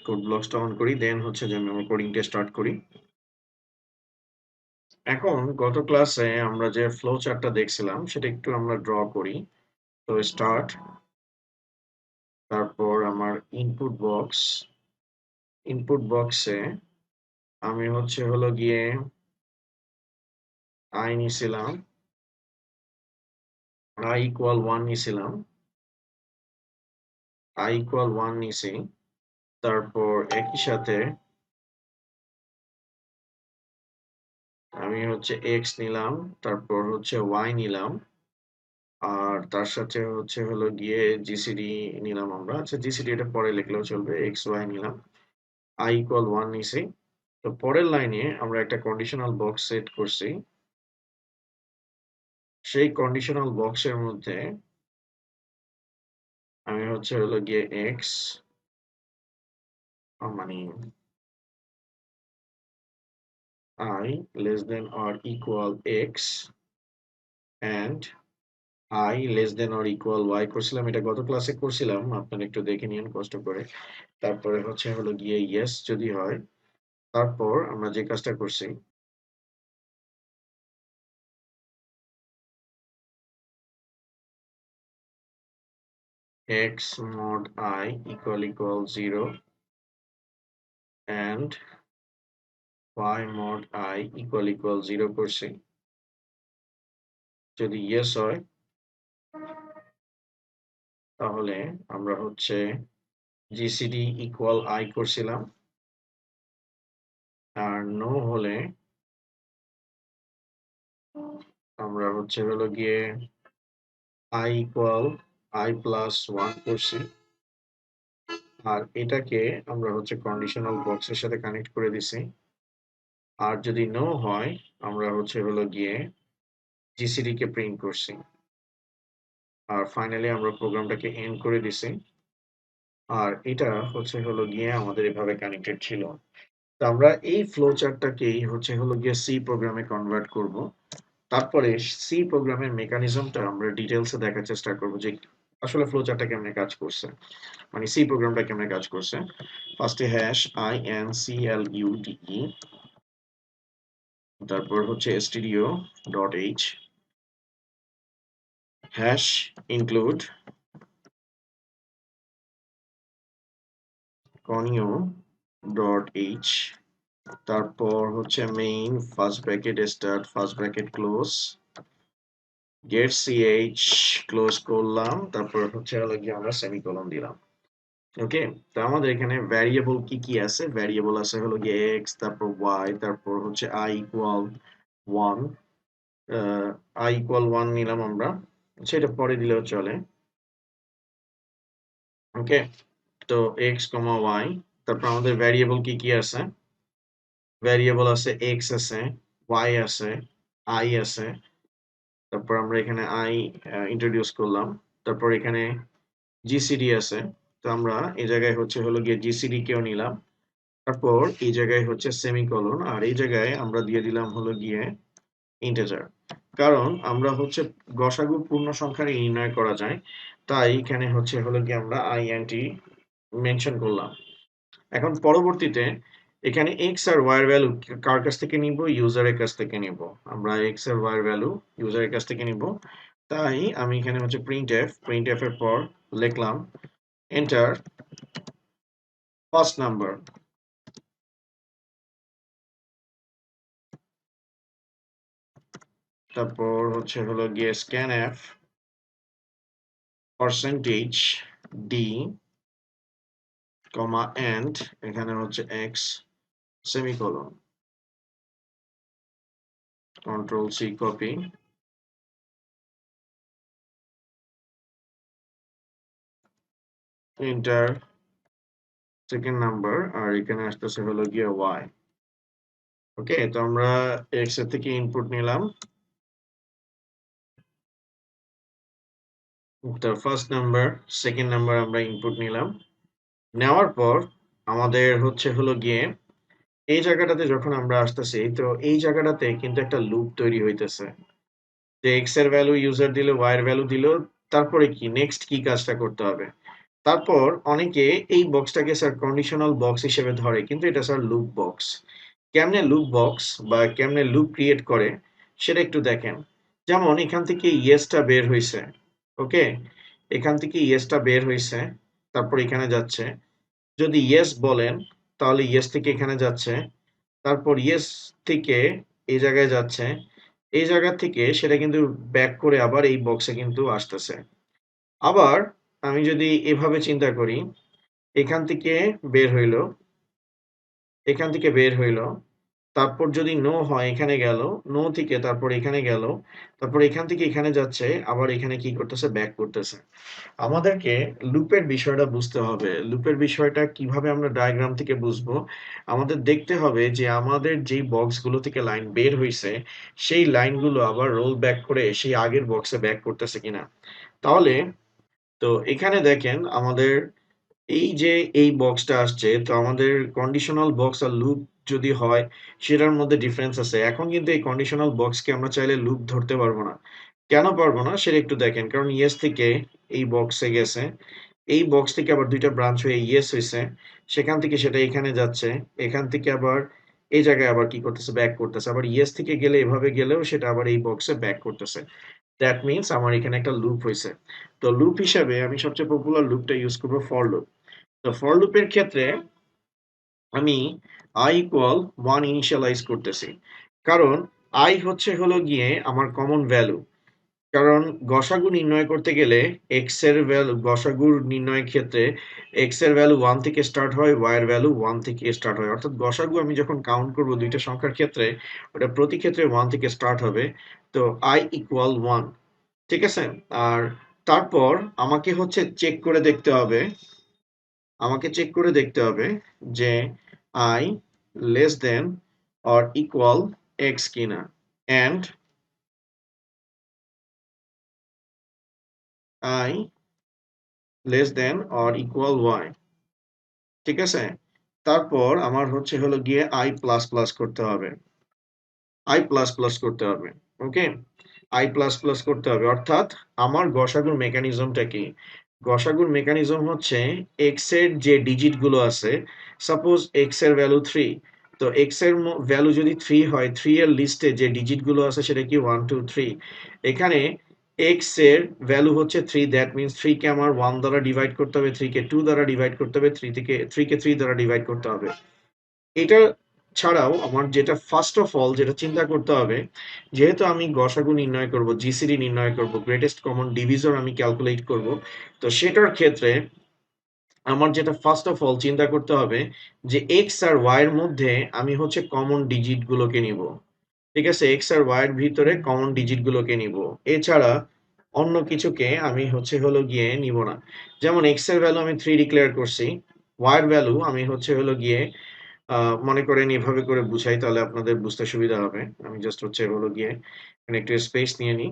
Code ব্লকসটা on করি, দেন হচ্ছে যে আমি আমার কোডিংটা স্টার্ট করি। এখন গত ক্লাসে আমরা যে ফ্লো চার্টটা দেখছিলাম সেটা একটু আমরা ড্র করি। তো স্টার্ট, তারপর আমার ইনপুট বক্সে আমি হচ্ছে হলো গিয়ে i নিছিলাম, i ইকুয়াল 1 নিছিলাম, i ইকুয়াল 1 নিছি। তারপর একই সাথে আমি হচ্ছে x নিলাম, তারপর হচ্ছে y নিলাম, আর তার সাথে হচ্ছে হলো গিয়ে জিসিডি নিলাম আমরা। আচ্ছা, জিসিডি এটা পরে লিখলেও চলবে। এক্স ওয়াই নিলাম, i ইকুয়াল 1 নিছি। তো পরের লাইনে আমরা একটা কন্ডিশনাল বক্স সেট করছি। সেই কন্ডিশনাল বক্সের মধ্যে আমি হচ্ছে হলো গিয়ে এক্স মানে i less than or equal x and i less than or equal y করছিলাম। এটা গত ক্লাসে করছিলাম, আপনারা একটু দেখে নিন কষ্ট করে। তারপরে হচ্ছে হলো গিয়ে ইয়েস যদি হয়, তারপর আমরা যে কাজটা করছি, x mod I equal 0 and y mod I equal 0 করছি। যদি ইয়েস হয় তাহলে আমরা হচ্ছে জিসিডি ইকুয়াল i করছিলাম, আর নো হলে আমরা হচ্ছে হলো গিয়ে i ইকুয়াল i প্লাস 1 করছি। আর এটাকে আমরা হচ্ছে কন্ডিশনাল বক্সের সাথে কানেক্ট করে দিছি। আর যদি নো হয় আমরা হচ্ছে হলো গিয়ে জিসিডি কে প্রিন্ট করছি। আর ফাইনালি আমরা প্রোগ্রামটাকে এন্ড করে দিছি। আর এটা হচ্ছে হলো গিয়ে আমাদের এভাবে কানেক্টেড ছিল। তো আমরা এই ফ্লো চার্টটাকেই হচ্ছে হলো গিয়ে সি প্রোগ্রামে কনভার্ট করব। তারপরে সি প্রোগ্রামের মেকানিজমটা আমরা ডিটেলসে দেখার চেষ্টা করব যে আসলে ফ্লো চার্টটা কেমনে কাজ করছে, মানে সি প্রোগ্রামটা কেমনে কাজ করছে। ফার্স্টে হ্যাশ include, তারপর হচ্ছে stdio.h, হ্যাশ ইনক্লুড conio.h, তারপর হচ্ছে main first bracket start first bracket close get ch close করলাম, তারপর হচ্ছে হলো গিয়ে আমরা সেমিকোলন দিলাম। ওকে, তো আমাদের এখানে ভ্যারিয়েবল কি কি আছে, ভ্যারিয়েবল আছে হলো গিয়ে x, তারপর y, তারপর হচ্ছে i ইকুয়াল 1, i ইকুয়াল 1 নিলাম আমরা, সেটা পরে দিলেও চলে। ওকে, তো x, y, তারপর আমাদের ভ্যারিয়েবল কি কি আছে, ভ্যারিয়েবল আছে x আছে, y আছে, i আছে, তারপর আমরা এখানে i ইন্ট্রোডিউস করলাম, তারপর এখানে জিসিডি আছে। তো আমরা এই জায়গায় হচ্ছে হলো গিয়ে জিসিডি কেও নিলাম, তারপর এই জায়গায় হচ্ছে সেমিকোলন, আর এই জায়গায় আমরা দিয়ে দিলাম হলো গিয়ে ইন্টিজার। কারণ আমরা হচ্ছে গসাগু পূর্ণ সংখ্যার নির্ণয় করা যায়, তাই এখানে হচ্ছে হলো গিয়ে আমরা int মেনশন করলাম। এখন পরবর্তীতে এখানে x আর y এর ভ্যালু কার কাছ থেকে নিব, ইউজারের কাছ থেকে নিব। আমরা x আর y এর ভ্যালু ইউজারের কাছ থেকে নিব, তাই আমি এখানে হচ্ছে প্রিন্টএফ এর পর লিখলাম এন্টার ফার্স্ট নাম্বার, তারপর হচ্ছে হলো গিয়ে scanf percentage d comma and, এখানে হচ্ছে x semicolon, control C copy, enter second number, আর এখানে আসতেছে হলো গিয়ে y। ওকে, তো আমরা x এর থেকে ইনপুট নিলাম, তার ফার্স্ট নাম্বার সেকেন্ড নাম্বার আমরা ইনপুট নিলাম। নেওয়ার পর আমাদের হচ্ছে হলো গিয়ে এই জায়গাটাতে যখন আমরা আসতেছি, তো এই জায়গাটাতে কিন্তু একটা লুপ তৈরি হইতেছে যে x এর ভ্যালু ইউজার দিল, y এর ভ্যালু দিল, তারপরে কি নেক্সট কি কাজটা করতে হবে। তারপর অনেকে এই বক্সটাকে স্যার কন্ডিশনাল বক্স হিসেবে ধরে, কিন্তু এটা স্যার লুপ বক্স। কেমনে লুপ বক্স বা কেমনে লুপ ক্রিয়েট করে সেটা একটু দেখেন। যেমন এখান থেকে ইয়েসটা বের হয়েছে, ওকে, এখান থেকে ইয়েসটা বের হয়েছে, তারপর এখানে যাচ্ছে। যদি ইয়েস বলেন তাহলে ইয়েস থেকে এখানে যাচ্ছে, তারপর ইয়েস থেকে এই জায়গায় যাচ্ছে, এই জায়গা থেকে সেটা কিন্তু ব্যাক করে আবার এই বক্সে কিন্তু আসতেছে। আবার আমি যদি এভাবে চিন্তা করি, এখান থেকে বের হইলো, এখান থেকে বের হইলো, তারপর যদি নো হয় এখানে গেল, নো থেকে তারপর এখানে গেল, তারপর এখান থেকে এখানে যাচ্ছে, আবার এখানে কি করতেছে, ব্যাক করতেছে। আমাদেরকে লুপের বিষয়টা বুঝতে হবে। লুপের বিষয়টা কিভাবে আমরা ডায়াগ্রাম থেকে বুঝবো? আমাদের দেখতে হবে যে আমাদের যেই বক্সগুলো থেকে লাইন বের হইছে, সেই লাইনগুলো আবার রোল ব্যাক করে সেই আগের বক্সে ব্যাক করতেছে কিনা। তাহলে তো এখানে দেখেন আমাদের এই যে এই বক্সটা আসছে, তো আমাদের কন্ডিশনাল বক্স আর লুপ যদি হয় সেটার মধ্যে ডিফারেন্স আছে। এখন কিন্তু এই কন্ডিশনাল বক্সকে আমরা চাইলে লুপ ধরতে পারবো না। কেন পারবো না সেটা একটু দেখেন। কারণ ইয়েস থেকে এই বক্সে গেছে, এই বক্স থেকে আবার দুইটা ব্রাঞ্চ হয়ে ইয়েস হয়েছে, সেখান থেকে সেটা এখানে যাচ্ছে, এখান থেকে আবার এই জায়গায় আবার কি করতেছে, ব্যাক করতেছে। আবার ইয়েস থেকে গেলে এভাবে গেলেও সেটা আবার এই বক্সে ব্যাক করতেছে। দ্যাট মিনস আমার এখানে একটা লুপ হয়েছে। তো লুপ হিসাবে আমি সবচেয়ে পপুলার লুপটা ইউজ করবো ফর লুপ। তো ফর লুপের ক্ষেত্রে আমি i ইকুয়াল 1 ইনিশিয়ালাইজ করতেছি, কারণ i হলো গিয়ে আমার কমন ভ্যালু। কারণ গসাগু নির্ণয় করতে গেলে x এর ভ্যালু, গসাগুর নির্ণয়ের ক্ষেত্রে x এর ভ্যালু 1 থেকে স্টার্ট হয়, y এর ভ্যালু 1 থেকে স্টার্ট হয়। অর্থাৎ গসাগু আমি যখন কাউন্ট করব দুইটা সংখ্যার ক্ষেত্রে, ওটা প্রতি ক্ষেত্রে 1 থেকে স্টার্ট হবে। তো i ইকুয়াল 1, ঠিক আছে। আর তারপর আমাকে চেক করে দেখতে হবে, আমাকে চেক করে দেখতে হবে যে i less than or equal x কিনা, and i less than or equal y, ঠিক আছে। তারপর আমার হলো গিয়ে i প্লাস প্লাস করতে হবে, i প্লাস প্লাস করতে হবে, ওকে, i প্লাস প্লাস করতে হবে। অর্থাৎ আমার গসাগুর মেকানিজমটা কি? গসাগুর মেকানিজম হচ্ছে x এর যে ডিজিট গুলো আছে, সাপোজ x এর ভ্যালু 3, তো x এর ভ্যালু যদি 3 হয়, 3 এর লিস্টে যে ডিজিট গুলো আছে সেটা কি 1 2 3। এখানে x এর ভ্যালু হচ্ছে 3, দ্যাট মিন্স 3 কে আমার 1 দ্বারা ডিভাইড করতে হবে, 3 কে 2 দ্বারা ডিভাইড করতে হবে, 3 কে 3 দ্বারা ডিভাইড করতে হবে। এটা ছাড়াও আমার যেটা ফার্স্ট অফ অল যেটা চিন্তা করতে হবে, যেহেতু আমি গসাগু নির্ণয় করব, জিসিডি নির্ণয় করব, গ্রেটেস্ট কমন ডিভিজর আমি ক্যালকুলেট করব, তো সেটার ক্ষেত্রে আমার যেটা ফার্স্ট অফ অল চিন্তা করতে হবে যে এক্স আর ওয়াই এর মধ্যে আমি কমন ডিজিট গুলোকে নিব, ঠিক আছে, এক্স আর ওয়াই এর ভিতরে কমন ডিজিট গুলোকে নিব। এছাড়া অন্য কিছুকে আমি হলো গিয়ে নিব না। যেমন এক্স এর ভ্যালু আমি 3 ডিক্লেয়ার করছি, ওয়াই এর ভ্যালু আমি হলো গিয়ে মনে করেন এভাবে করে বুঝাই তাহলে আপনাদের বুঝতে সুবিধা হবে। আমি জাস্ট হলো গিয়ে এখানে একটু স্পেস নিয়ে নিই,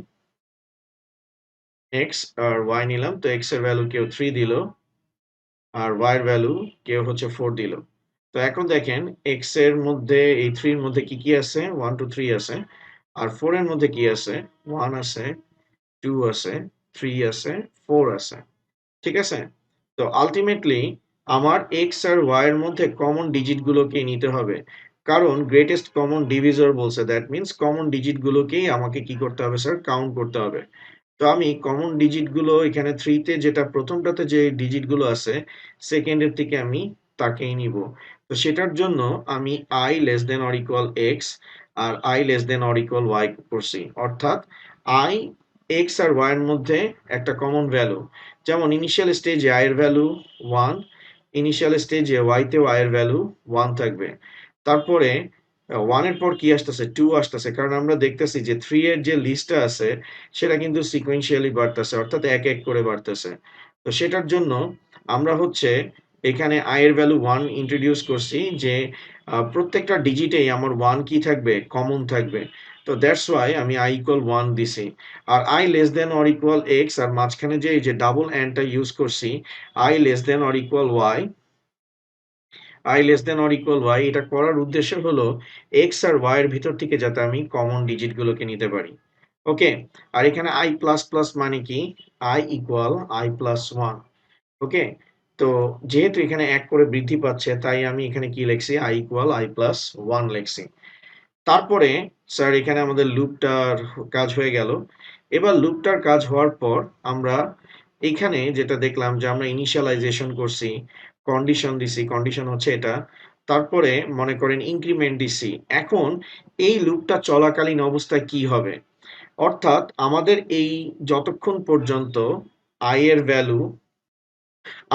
এক্স আর ওয়াই নিলাম, তো এক্স এর ভ্যালু কেউ 3 দিল, আর ওয়াই এর ভ্যালু কেউ 4 দিল। তো এখন দেখেন এক্স এর মধ্যে এই 3 এর মধ্যে কি কি আছে, 1 2 3 আছে, আর 4 এর মধ্যে কি আছে, 1 আছে, 2 আছে, 3 আছে, 4 আছে, ঠিক আছে। তো আলটিমেটলি আমার এক্স আর ওয়াই এর মধ্যে কমন ডিজিট গুলোকে নিতে হবে, কারণ গ্রেটেস্ট কমন ডিভিজর বলছে, দ্যাট মিন্স কমন ডিজিট গুলোকেই আমাকে কি করতে হবে স্যার, কাউন্ট করতে হবে। তো আমি কমন ডিজিট গুলো এখানে 3 তে যেটা প্রথমটাতে যে ডিজিট গুলো আছে, সেকেন্ডের থেকে আমি তাকেই নিব। তো সেটার জন্য আমি i less than or equal x আর i less than or equal y করছি। অর্থাৎ i x আর y এর মধ্যে একটা কমন ভ্যালু, যেমন ইনিশিয়াল স্টেজে i এর ভ্যালু 1, ইনিশিয়াল স্টেজে y তে y এর ভ্যালু 1 থাকবে। তারপরে 1 এর পর কি আসতেছে, 2 আসতেছে, কারণ আমরা দেখতেছি যে 3 এর যে লিস্টটা আছে সেটা কিন্তু সিকোয়েন্সিয়ালি বাড়তেছে, অর্থাৎ এক এক করে বাড়তেছে। তো সেটার জন্য আমরা এখানে i এর ভ্যালু 1 ইন্ট্রোডিউস করছি, যে প্রত্যেকটা ডিজিটেই আমার 1 কি থাকবে, কমন থাকবে। তো দ্যাটস ওয়াই আমি i ইকুয়াল 1 দিছি। আর i less than or equal x, আর মাঝখানে যে এই যে ডাবল এন্ডটা ইউজ করছি, i less than or equal y, i less than or equal y, এটা করার উদ্দেশ্য হলো x আর y এর ভিতর থেকে যাতে আমি কমন ডিজিট গুলোকে নিতে পারি, ওকে। আর এখানে i প্লাস প্লাস মানে কি, i ইকুয়াল i প্লাস 1, ওকে। তো যেহেতু এখানে 1 করে বৃদ্ধি পাচ্ছে তাই আমি এখানে কি লিখছি i ইকুয়াল i প্লাস 1 লিখছি। তারপরে স্যার এখানে আমাদের লুপটার কাজ হয়ে গেল। এবার লুপটার কাজ হওয়ার পর আমরা এখানে যেটা দেখলাম যে আমরা ইনিশিয়ালাইজেশন করছি, কন্ডিশন দিছি, কন্ডিশন হচ্ছে এটা। তারপরে মনে করেন ইনক্রিমেন্ট দিছি। এখন এই লুপটা চলাকালীন অবস্থায় কি হবে? অর্থাৎ আমাদের এই যতক্ষণ পর্যন্ত i এর ভ্যালু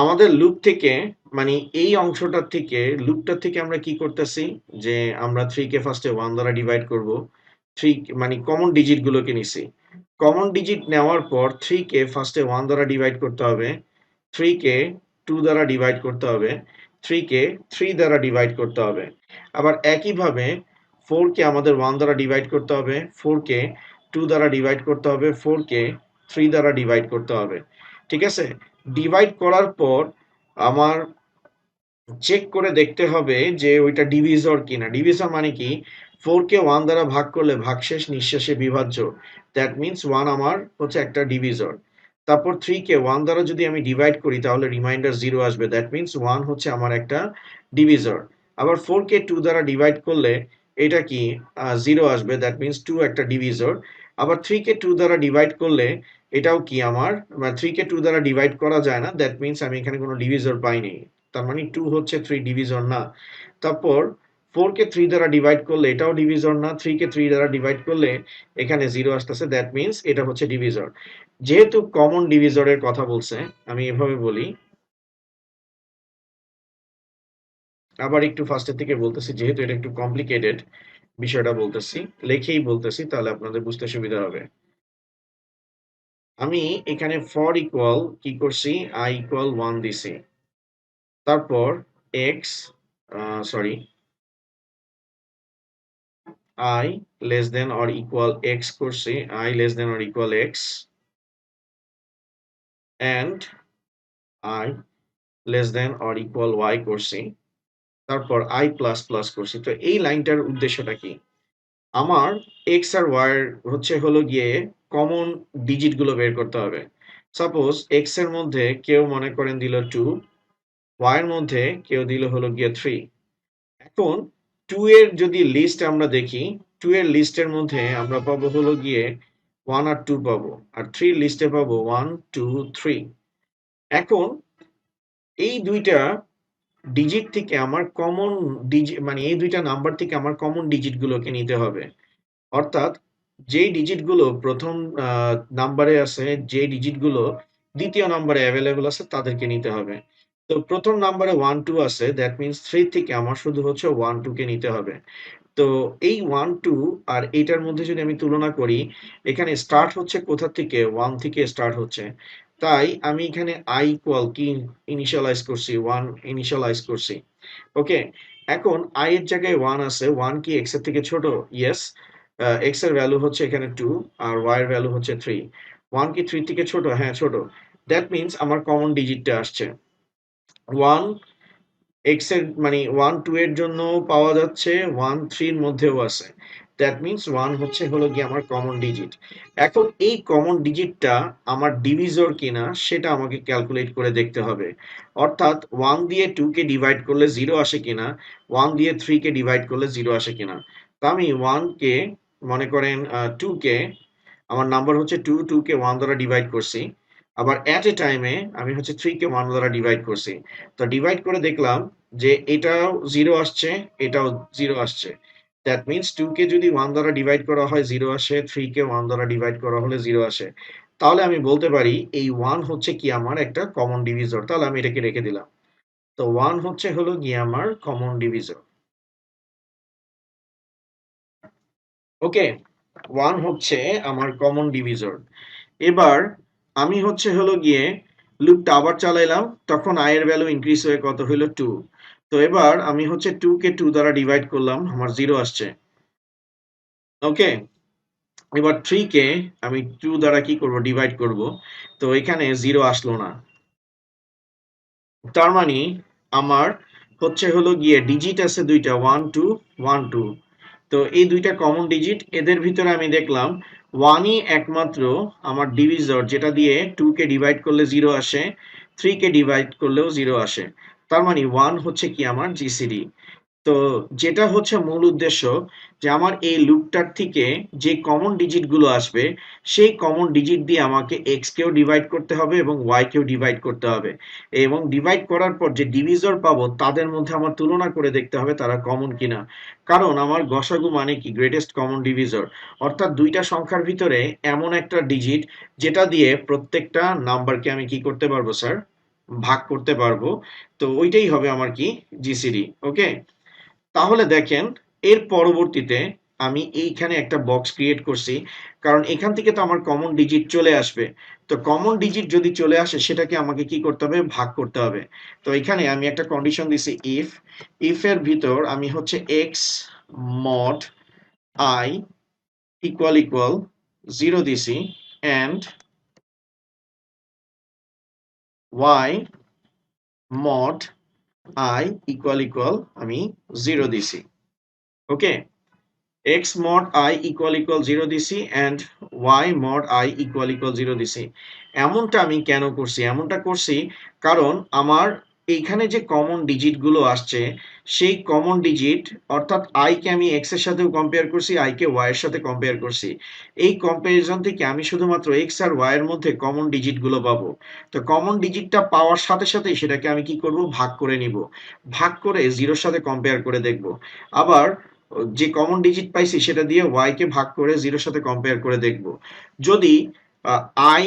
আমাদের লুপ থেকে মানে এই অংশটার থেকে লুপটার থেকে আমরা কি করতেছি যে আমরা 3 কে ফার্স্টে 1 দ্বারা ডিভাইড করব। 3 মানে কমন ডিজিট গুলোকে নিছি। কমন ডিজিট নেওয়ার পর 3 কে ফার্স্টে 1 দ্বারা ডিভাইড করতে হবে, 3 কে 2 দ্বারা ডিভাইড করতে হবে, 3 কে 3 দ্বারা ডিভাইড করতে হবে। আবার একইভাবে 4 কে আমাদের 1 দ্বারা ডিভাইড করতে হবে, 4 কে 2 দ্বারা ডিভাইড করতে হবে, 4 কে 3 দ্বারা ডিভাইড করতে হবে। ঠিক আছে? ডিভাইড করার পর আমার চেক করে দেখতে হবে যে ওইটা ডিভিজর কিনা। ডিভিজর মানে কি? 4 কে 1 দ্বারা ভাগ করলে ভাগশেষ নিঃশেষে বিভাজ্য। দ্যাট মিনস 1 আমার হচ্ছে একটা ডিভিজর। তারপর 3 কে 1 দ্বারা যদি আমি ডিভাইড করি তাহলে রিমাইন্ডার 0 আসবে। দ্যাট মিনস 1 হচ্ছে আমার একটা ডিভিজর। আবার 4 কে 2 দ্বারা ডিভাইড করলে এটা কি 0 আসবে। দ্যাট মিনস 2 একটা ডিভিজর। আবার 3 কে 2 দ্বারা ডিভাইড করলে এটাও কি আমার 3 কে 2 দ্বারা ডিভাইড করা যায় না। দ্যাট মিনস আমি এখানে কোনো ডিভিজর পাইনি। তার মানে 2 হচ্ছে 3 ডিভিজর না। তারপর 4 কে 3 দ্বারা ডিভাইড করলে এটাও ডিভিজর না। 3 কে 3 দ্বারা ডিভাইড করলে এখানে 0 আসতেছে। দ্যাট মিনস এটা হচ্ছে ডিভিজর। যেহেতু কমন ডিভিজরের কথা বলছে, আমি এভাবে বলি। আবার একটু ফার্স্টের থেকে বলতেছি যেহেতু এটা একটু কমপ্লিকেটেড বিষয়টা বলতেছি। লিখেই বলতেছি তাহলে আপনাদের বুঝতে সুবিধা হবে। আমি এখানে ফর ইকুয়াল কি করছি i ইকুয়াল 1 দিছি। তারপর x sorry I less than or equal x করছি, I less than or equal x and I less than or equal y করছি। তারপর I plus plus করছি। তো এই লাইনটার উদ্দেশ্যটা কি? আমার x আর y হচ্ছে হলো গিয়ে কমন ডিজিট গুলো বের করতে হবে। সাপোজ x এর মধ্যে কেউ মনে করেন দিল 2, y এর মধ্যে কেউ দিল হলো গিয়ে 3। এখন 2 এর যদি লিস্ট আমরা দেখি, 2 এর লিস্টের মধ্যে আমরা পাবো হলো গিয়ে 1 আর 2 পাবো। আর 3 লিস্টে পাবো 1, 2, 3। এখন এই দুইটা ডিজিট থেকে আমার কমন ডিজিট মানে এই দুইটা নাম্বার থেকে আমার কমন ডিজিট গুলোকে নিতে হবে। অর্থাৎ যেই ডিজিট গুলো প্রথম নাম্বারে আছে, যে ডিজিট গুলো দ্বিতীয় নাম্বারে অ্যাভেলেবল আছে তাদেরকে নিতে হবে। তো প্রথম নাম্বারে 1, 2 আছে, দ্যাট মিনস 3 থেকে আমার শুধু হচ্ছে 1, 2 কে নিতে হবে। তো এই 1, 2 আর এইটার মধ্যে যদি আমি তুলনা করি, এখানে স্টার্ট হচ্ছে কোথা থেকে? 1 থেকে স্টার্ট হচ্ছে। তাই আমি এখানে i ইকুয়াল কি ইনিশিয়ালাইজ করছি? 1 ইনিশিয়ালাইজ করছি। ওকে? এখন i এর জায়গায় 1 আছে। 1 কি x এর থেকে ছোট? ইয়েস। x এর ভ্যালু হচ্ছে এখানে 2 আর y এর ভ্যালু হচ্ছে 3। 1 কি 3 থেকে ছোট? হ্যাঁ, ছোট। দ্যাট মিনস আমার কমন ডিজিটটা আসছে। 1 x এর মানে 1, 2 এর জন্য পাওয়া যাচ্ছে, 1, 3 এর মধ্যেও আছে। দ্যাট মিনস 1 হচ্ছে হলো গিয়ে আমার কমন ডিজিট। এখন এই কমন ডিজিটটা আমার ডিভিজর কিনা সেটা আমাকে ক্যালকুলেট করে দেখতে হবে। অর্থাৎ 1 দিয়ে 2 কে ডিভাইড করলে 0 আসে কিনা, 1 দিয়ে 3 কে ডিভাইড করলে 0 আসে কিনা। তো আমি 1 কে মনে করেন 2 কে আমার নাম্বার হচ্ছে 2, 2 কে 1 দ্বারা ডিভাইড করছি। আবার এট এ টাইমে আমি হচ্ছে 3 কে 1 দ্বারা ডিভাইড করছি। তো ডিভাইড করে দেখলাম যে এটাও 0 আসছে, এটাও 0 আসছে। দ্যাট মিনস 2 কে যদি 1 দ্বারা ডিভাইড করা হয় 0 আসে, 3 কে 1 দ্বারা ডিভাইড করা হলে 0 আসে। তাহলে আমি বলতে পারি এই 1 হচ্ছে কি আমার একটা কমন ডিভিজর। তাহলে আমি এটাকে রেখে দিলাম। তো 1 হচ্ছে হলো গিয়ে আমার কমন ডিভিজর। ওকে? 1 হচ্ছে আমার কমন ডিভিজর। এবার আমি হচ্ছে হলো গিয়ে লুপটা আবার চালাইলাম, তখন i এর ভ্যালু ইনক্রিজ হয়ে কত হইল? 2। তো এবার আমি হচ্ছে 2 কে 2 দ্বারা ডিভাইড করলাম, আমার 0 আসছে। ওকে? এবার 3 কে আমি 2 দ্বারা কি করব? ডিভাইড করব। তো এখানে 0 আসলো না। তার মানে আমার হচ্ছে হলো গিয়ে ডিজিট আছে দুইটা, 1, 2, 1, 2। তো এই দুইটা কমন ডিজিট, এদের ভিতরে আমি দেখলাম 1ই একমাত্র আমার ডিভিজর যেটা দিয়ে 2 কে ডিভাইড করলে 0 আসে, 3 কে ডিভাইড করলেও 0 আসে। তার মানে 1 হচ্ছে কি আমার জিসিডি। তো যেটা হচ্ছে মূল উদ্দেশ্য, যে আমার এই লুপটার থেকে যে কমন ডিজিট গুলো আসবে সেই কমন ডিজিট দিয়ে আমাকে এক্স কেও ডিভাইড করতে হবে এবং ওয়াই কেও ডিভাইড করতে হবে, এবং ডিভাইড করার পর যে ডিভিজর পাবো তাদের মধ্যে আমার তুলনা করে দেখতে হবে তারা কমন কিনা। কারণ আমার গসাগু মানে কি গ্রেটেস্ট কমন ডিভিজর, অর্থাৎ দুইটা সংখ্যার ভিতরে এমন একটা ডিজিট যেটা দিয়ে প্রত্যেকটা নাম্বারকে আমি কি করতে পারবো স্যার, ভাগ করতে পারবো। তো ওইটাই হবে আমার কি জিসিডি। ওকে, তাহলে দেখেন এর পরবর্তীতে আমি এইখানে একটা বক্স ক্রিয়েট করছি, কারণ এখান থেকে তো আমার কমন ডিজিট চলে আসবে। তো কমন ডিজিট যদি চলে আসে সেটাকে আমাকে কি করতে হবে, ভাগ করতে হবে। তো এখানে আমি একটা কন্ডিশন দিছি, ইফ এর ভিতর আমি হচ্ছে x mod i equal equal 0 দিছি, and y mod i equal equal আমি 0 দিছি। ওকে, x mod I equal equal 0 দিছি and y mod I equal equal 0 দিছি। এমনটা আমি কেন করছি, এমনটা করছি কারণ আমার এইখানে যে কমন ডিজিট গুলো আসছে সেই কমন ডিজিট, অর্থাৎ i কে আমি x এর সাথেও কম্পেয়ার করছি, i কে y এর সাথে কম্পেয়ার করছি। এই কম্পারিজন থেকে আমি শুধুমাত্র x আর y এর মধ্যে কমন ডিজিট গুলো পাবো। তো কমন ডিজিটটা পাওয়ার সাথে সাথেই সেটাকে আমি কি করব, ভাগ করে নিব। ভাগ করে 0 এর সাথে কম্পেয়ার করে দেখব। আবার যে কমন ডিজিট পাইছি সেটা দিয়ে y কে ভাগ করে 0 এর সাথে কম্পেয়ার করে দেখব। যদি i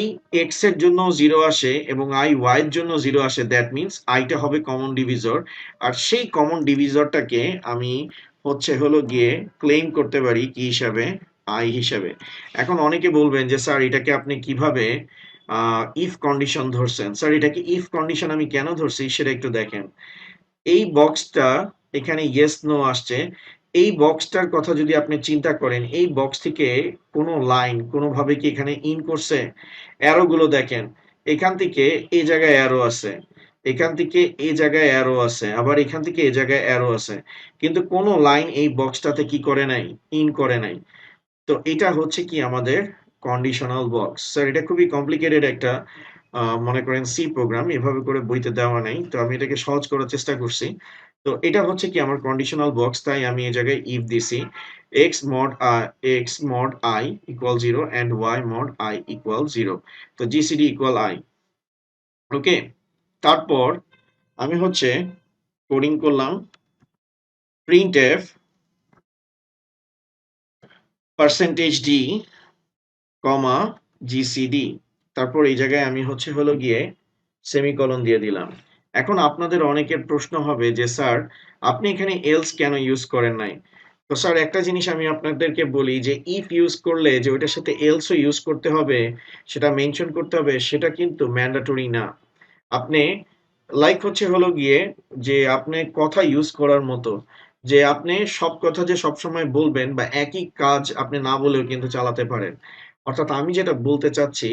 x এর জন্য 0 আসে এবং i y এর জন্য 0 আসে, দ্যাট মিন্স i টা হবে কমন ডিভিজর। আর সেই কমন ডিভিজরটাকে আমি হলো গিয়ে ক্লেম করতে পারি কি হিসাবে, i হিসাবে। এখন অনেকে বলবেন যে স্যার এটাকে আপনি কিভাবে ইফ কন্ডিশন ধরছেন। স্যার এটাকে ইফ কন্ডিশন আমি কেন ধরছি সেটা একটু দেখেন। এই বক্সটা এখানে ইয়েস নো আসছে, এই বক্সটার কথা যদি আপনি চিন্তা করেন, এই বক্স থেকে কোনো লাইন কোনোভাবে কি এখানে ইন করছে? অ্যারো গুলো দেখেন, এখান থেকে এই জায়গায় অ্যারো আছে, এখান থেকে এই জায়গায় অ্যারো আছে, আবার এখান থেকে এই জায়গায় অ্যারো আছে, কিন্তু কোনো লাইন এই বক্সটাতে কি করে নাই, ইন করে নাই। তো এটা হচ্ছে কি আমাদের কন্ডিশনাল বক্স। স্যার এটা খুবই কমপ্লিকেটেড একটা মনে করেন সি প্রোগ্রাম, এভাবে করে বইতে দেওয়া নাই, তো আমি এটাকে সহজ করার চেষ্টা করছি। তো এটা হচ্ছে কি আমার কন্ডিশনাল বক্স, তাই আমি এই জায়গায় ইফ দিছি x mod I equal 0 and y mod I equal 0, তো জিসিডি equal I। ওকে, তারপর আমি হচ্ছে কোডিং করলাম printf %d কমা জিসিডি, তারপর এই জায়গায় আমি হলো গিয়ে সেমিকলন দিয়ে দিলাম। এখন আপনাদের অনেকের প্রশ্ন হবে যে স্যার আপনি এখানে এলস কেন ইউজ করেন নাই। তো স্যার একটা জিনিস আমি আপনাদেরকে বলি যে ইফ ইউজ করলে যে ওইটার সাথে এলসও ইউজ করতে হবে, সেটা মেনশন করতে হবে, সেটা কিন্তু ম্যান্ডেটরি না। আপনি লাইক হলো গিয়ে যে আপনি কথা ইউজ করার মতো, যে আপনি সব কথা যে সবসময় বলবেন বা একই কাজ আপনি না বলেও কিন্তু চালাতে পারেন। অর্থাৎ আমি যেটা বলতে চাচ্ছি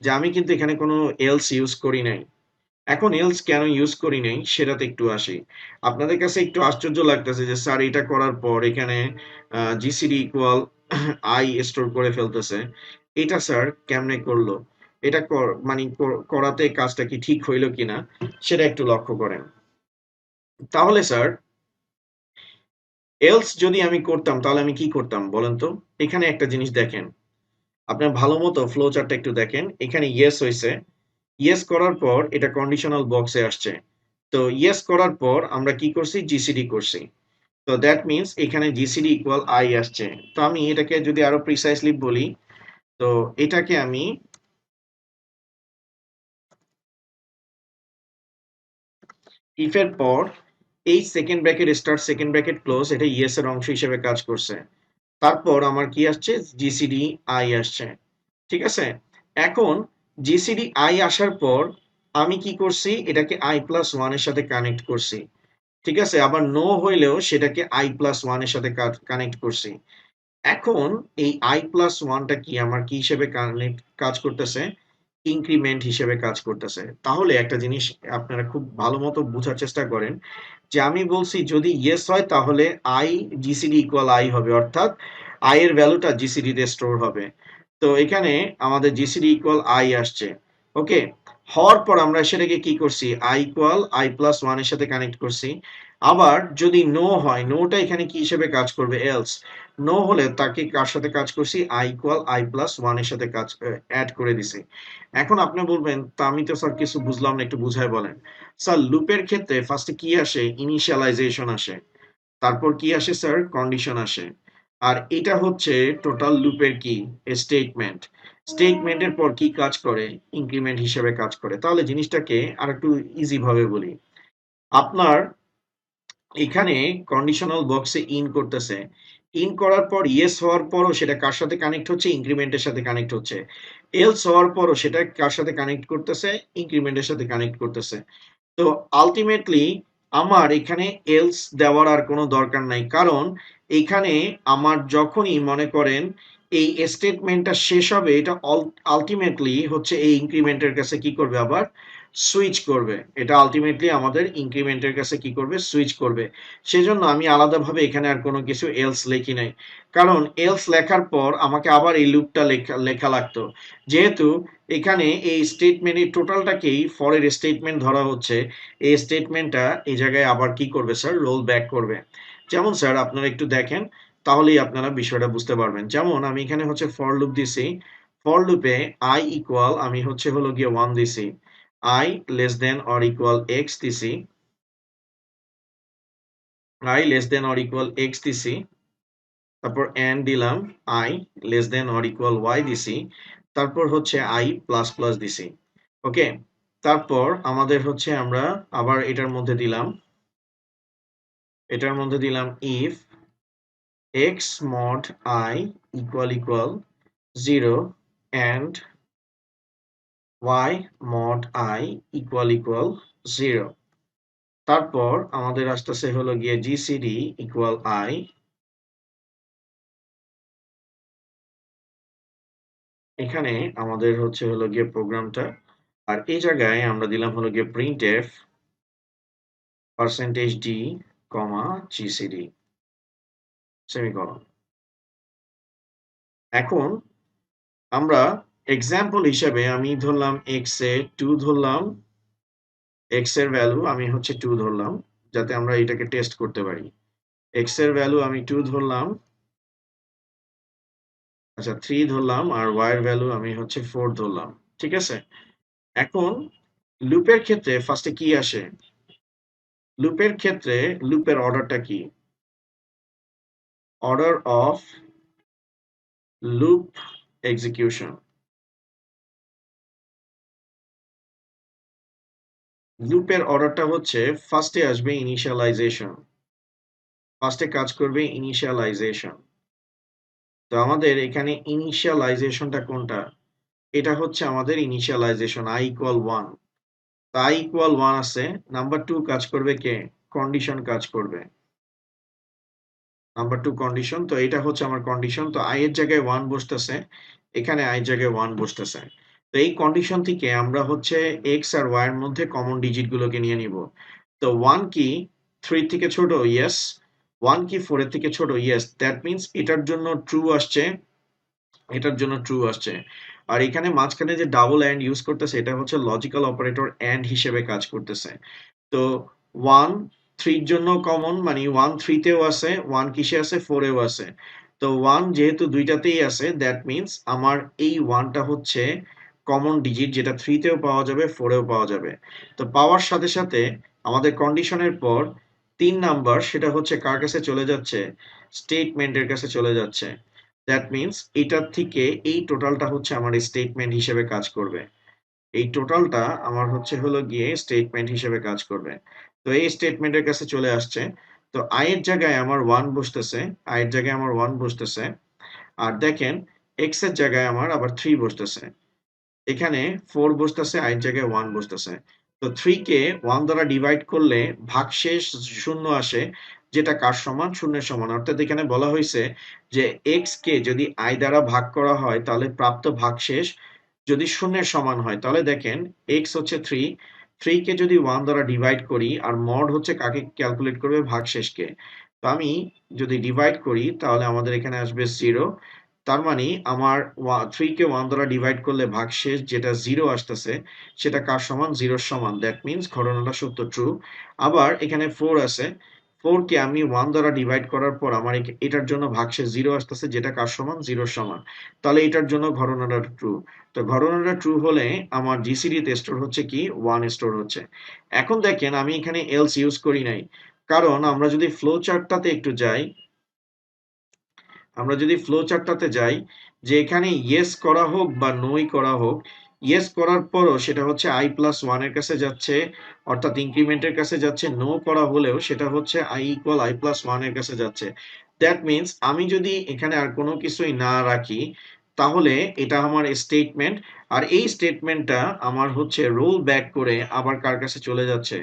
যে আমি কিন্তু এখানে কোনো এলস ইউজ করি নাই। এখন এলস কেন ইউজ করি নাই সেটাতে একটু আসি। আপনাদের কাছে একটু আশ্চর্য লাগতেছে যে স্যার এটা করার পর এখানে জিসিডি ইকুয়াল আই স্টোর করে ফেলতেছে, এটা স্যার কেমনে করলো, এটা মানে করাতে কাজটা কি ঠিক হইলো কিনা সেটা একটু লক্ষ্য করেন। তাহলে স্যার এলস যদি আমি করতাম তাহলে আমি কি করতাম বলেন তো। এখানে একটা জিনিস দেখেন, আপনার ভালো মতো ফ্লো চার্টটা একটু দেখেন, এখানে ইয়েস হয়েছে, ইয়েস করার পর এটা কন্ডিশনাল বক্সে আসছে। তো ইয়েস করার পর আমরা কি করছি, জিসিডি করছি। তো দ্যাট মিন্স এখানে জিসিডি ইকুয়াল আই আসছে। তো আমি এটাকে যদি আরো প্রিসাইসলি বলি, তো এটাকে আমি ইফ এর পর এই second bracket start second bracket close, এটা ইয়েস এর অংশ হিসেবে কাজ করছে। তারপর আমার কি আসছে, জিসিডি আই আসছে। ঠিক আছে, এখন জিসিডি আই আসার পর আমি কি করছি, এটাকে আই প্লাস ওয়ান এর সাথে কানেক্ট করছি। ঠিক আছে, আবার নো হইলেও সেটাকে আই প্লাস ওয়ান এর সাথে কানেক্ট করছি। এখন এই i প্লাস ওয়ানটা কি আমার কি হিসেবে কাজ করতেছে, ইনক্রিমেন্ট হিসেবে কাজ করতেছে। তাহলে একটা জিনিস আপনারা খুব ভালো মতো বোঝার চেষ্টা করেন, যে আমি বলছি যদি ইয়েস হয় তাহলে i জিসিডি ইকুয়াল i হবে, অর্থাৎ i এর ভ্যালুটা জিসিডি তে স্টোর হবে। তো এখানে আমাদের জিসিডি ইকুয়াল i আসছে। ওকে, হওয়ার পর আমরা সেটাকে কি করছি, i equal i plus one এর সাথে কানেক্ট করছি। আবার যদি নো হয়, নোটা এখানে কি হিসেবে কাজ করবে, এলস। নো হলে তাকে কার সাথে কাজ করছি, i equal i plus one এর সাথে কাজ অ্যাড করে দিছি। এখন আপনি বলবেন তা আমি তো স্যার কিছু বুঝলাম না, একটু বুঝায় বলেন। স্যার লুপের ক্ষেত্রে ফার্স্টে কি আসে, ইনিশিয়ালাইজেশন আসে, তারপর কি আসে স্যার, কন্ডিশন আসে। আর এটা হচ্ছে টোটাল লুপের কি, স্টেটমেন্ট। স্টেটমেন্টের পর কি কাজ করে, ইনক্রিমেন্ট হিসেবে কাজ করে। তাহলে জিনিসটাকে আর একটু ইজি ভাবে বলি। আপনার এখানে কন্ডিশনাল বক্সে ইন করতেছে, ইন করার পর ইয়েস হওয়ার পরও সেটা কার সাথে কানেক্ট হচ্ছে, ইনক্রিমেন্টের সাথে কানেক্ট হচ্ছে। এলস হওয়ার পরও সেটা কার সাথে কানেক্ট করতেছে, ইনক্রিমেন্টের সাথে কানেক্ট করতেছে। তো আলটিমেটলি আমার এখানে এলস দেওয়ার আর কোনো দরকার নাই, কারণ এখানে আমার যখনই মনে করেন এই স্টেটমেন্টটা শেষ হবে, এটা আলটিমেটলি হচ্ছে এই ইনক্রিমেন্টের কাছে কি করবে, আবার সুইচ করবে। এটা আলটিমেটলি আমাদের ইনক্রিমেন্টের কাছে কি করবে, সুইচ করবে। সেজন্য আমি আলাদাভাবে এখানে আর কোনো কিছু এলস লিখি নাই, কারণ এলস লেখার পর আমাকে আবার এই লুপটা লেখা লেখা লাগতো। যেহেতু এখানে এই স্টেটমেন্টের টোটালটাকেই ফরের স্টেটমেন্ট ধরা হচ্ছে, এই স্টেটমেন্টটা এই জায়গায় আবার কি করবে স্যার, রোল ব্যাক করবে। যেমন স্যার আপনারা একটু দেখেন, তাহলেই আপনারা বিষয়টা বুঝতে পারবেন। যেমন আমি এখানে হচ্ছে ফর লুপ দিছি, ফর লুপে i ইকুয়াল আমি হচ্ছে হলো গিয়ে 1 দিছি, i less than or equal x দিছি, i less than or equal x দিছি, তারপর and দিলাম, i less than or equal y দিছি, তারপর হচ্ছে i প্লাস প্লাস দিছি। ওকে, তারপর আমাদের হচ্ছে আমরা আবার এটার মধ্যে দিলাম if x mod I equal equal 0 and y mod I equal equal 0। তারপর আমাদের আসতেছে হলো গিয়ে gcd equal I, এখানে আমাদের হচ্ছে হলো গিয়ে প্রোগ্রামটা। আর এই জায়গায় আমরা দিলাম হলো গিয়ে printf %d, gcd সেমিকোলন। এখন আমরা এক্সাম্পল হিসেবে আমি ধরলাম x এ 2 ধরলাম, x এর ভ্যালু আমি হচ্ছে 2 ধরলাম, যাতে আমরা এটাকে টেস্ট করতে পারি। x এর ভ্যালু আমি 2 ধরলাম, আচ্ছা 3 ধরলাম, আর y এর ভ্যালু আমি হচ্ছে 4 ধরলাম। ঠিক আছে, এখন লুপের ক্ষেত্রে ফার্স্টে কি আসে, লুপের ক্ষেত্রে লুপের অর্ডারটা কি, অর্ডার অফ লুপ এক্সিকিউশন। লুপের অর্ডারটা হচ্ছে ফার্স্টে আসবে ইনিশিয়ালাইজেশন, ফার্স্টে কাজ করবে ইনিশিয়ালাইজেশন। তো আমাদের এখানে ইনিশিয়ালাইজেশনটা কোনটা, এটা হচ্ছে আমাদের ইনিশিয়ালাইজেশন i ইকুয়াল 1। তো i ইকুয়াল 1 আছে, নাম্বার 2 কাজ করবে কে, কন্ডিশন কাজ করবে, নাম্বার 2 কন্ডিশন। তো এটা হচ্ছে আমার কন্ডিশন, তো i এর জায়গায় 1 বসতেছে, এখানে i এর জায়গায় 1 বসতেছে। তো এই কন্ডিশন থেকে আমরা হচ্ছে x আর y এর মধ্যে কমন ডিজিট গুলোকে নিয়ে নিব। তো 1 কি 3 থেকে ছোট, ইয়েস। 1 কি 4 এর থেকে ছোট, ইয়েস। দ্যাট মিন্স এটার জন্য ট্রু আসছে, এটার জন্য ট্রু আসছে। আর এখানে মাঝখানে যে ডাবল এন্ড ইউজ করতেছে, এটা হচ্ছে লজিক্যাল অপারেটর এন্ড হিসেবে কাজ করতেছে। তো 1 3 এর জন্য কমন, মানে 1 3 তেও আছে, 1 কিসে আছে, 4 এও আছে। তো 1 যেহেতু দুইটাতেই আছে, দ্যাট মিন্স আমার এই 1 টা হচ্ছে কমন ডিজিট, যেটা 3 তেও পাওয়া যাবে, 4 এও পাওয়া যাবে। তো পাওয়ার সাথে সাথে আমাদের কন্ডিশনের পর 3 নাম্বার সেটা হচ্ছে কার কাছে চলে যাচ্ছে, স্টেটমেন্টের কাছে চলে যাচ্ছে। দ্যাট মিন্স এটার থেকে এই টোটালটা হচ্ছে আমার স্টেটমেন্ট হিসেবে কাজ করবে, এই টোটালটা আমার হচ্ছে হলো গিয়ে স্টেটমেন্ট হিসেবে কাজ করবে। তো এই স্টেটমেন্টের কাছে চলে আসছে। তো i এর জায়গায় আমার 1 বসতেছে, i এর জায়গায় আমার 1 বসতেছে। আর দেখেন x এর জায়গায় আমার আবার 3 বসতেছে, এখানে 4 বসতেছে, i এর জায়গায় 1 বসতেছে। তো 3 কে 1 দ্বারা ডিভাইড করলে ভাগশেষ 0 আসে, যেটা কার সমান, শূন্যের সমান। অর্থাৎ এখানে বলা হয়েছে যে x কে যদি i দ্বারা ভাগ করা হয়, তাহলে প্রাপ্ত ভাগশেষ যদি শূন্যের সমান হয়, তাহলে দেখেন x হচ্ছে 3, 3 কে যদি 1 দ্বারা ডিভাইড করি, আর মড হচ্ছে কাকে ক্যালকুলেট করবে, ভাগশেষকে। তো আমি যদি ডিভাইড করি তাহলে আমাদের এখানে আসবে 0, তার মানে আমার 3 কে 1 দ্বারা ডিভাইড করলে ভাগশেষ যেটা 0 আসতেছে সেটা কার সমান? 0 সমান। দ্যাট মিন্স ঘটনাটা সত্য, ট্রু। আবার এখানে 4 আছে, 4 কে আমি 1 দ্বারা ডিভাইড করার পর আমার এটার জন্য ভাগশেষ 0 আসতেছে যেটা কার সমান? 0 সমান। তাহলে এটার জন্য ঘটনাটা ট্রু। তো ঘটনাটা ট্রু হলে আমার জিসিডি তে স্টোর হচ্ছে কি? 1 স্টোর হচ্ছে। এখন দেখেন আমি এখানে এলস ইউজ করি নাই, কারণ আমরা যদি ফ্লো চার্টটাতে একটু যাই, যে এখানে ইয়েস করা হোক বা নোই করা হোক, ইয়েস করার পরও সেটা হচ্ছে আই প্লাস ওয়ান এর কাছে যাচ্ছে, অর্থাৎ ইনক্রিমেন্টের কাছে যাচ্ছে। নো করা হলেও সেটা হচ্ছে I equal I plus one এর কাছে যাচ্ছে। দ্যাট মিনস আমি যদি এখানে আর কোনো কিছুই না রাখি, তাহলে এটা আমার স্টেটমেন্ট। আর এই স্টেটমেন্টটা আমার হচ্ছে রোল ব্যাক করে আবার কার কাছে চলে যাচ্ছে?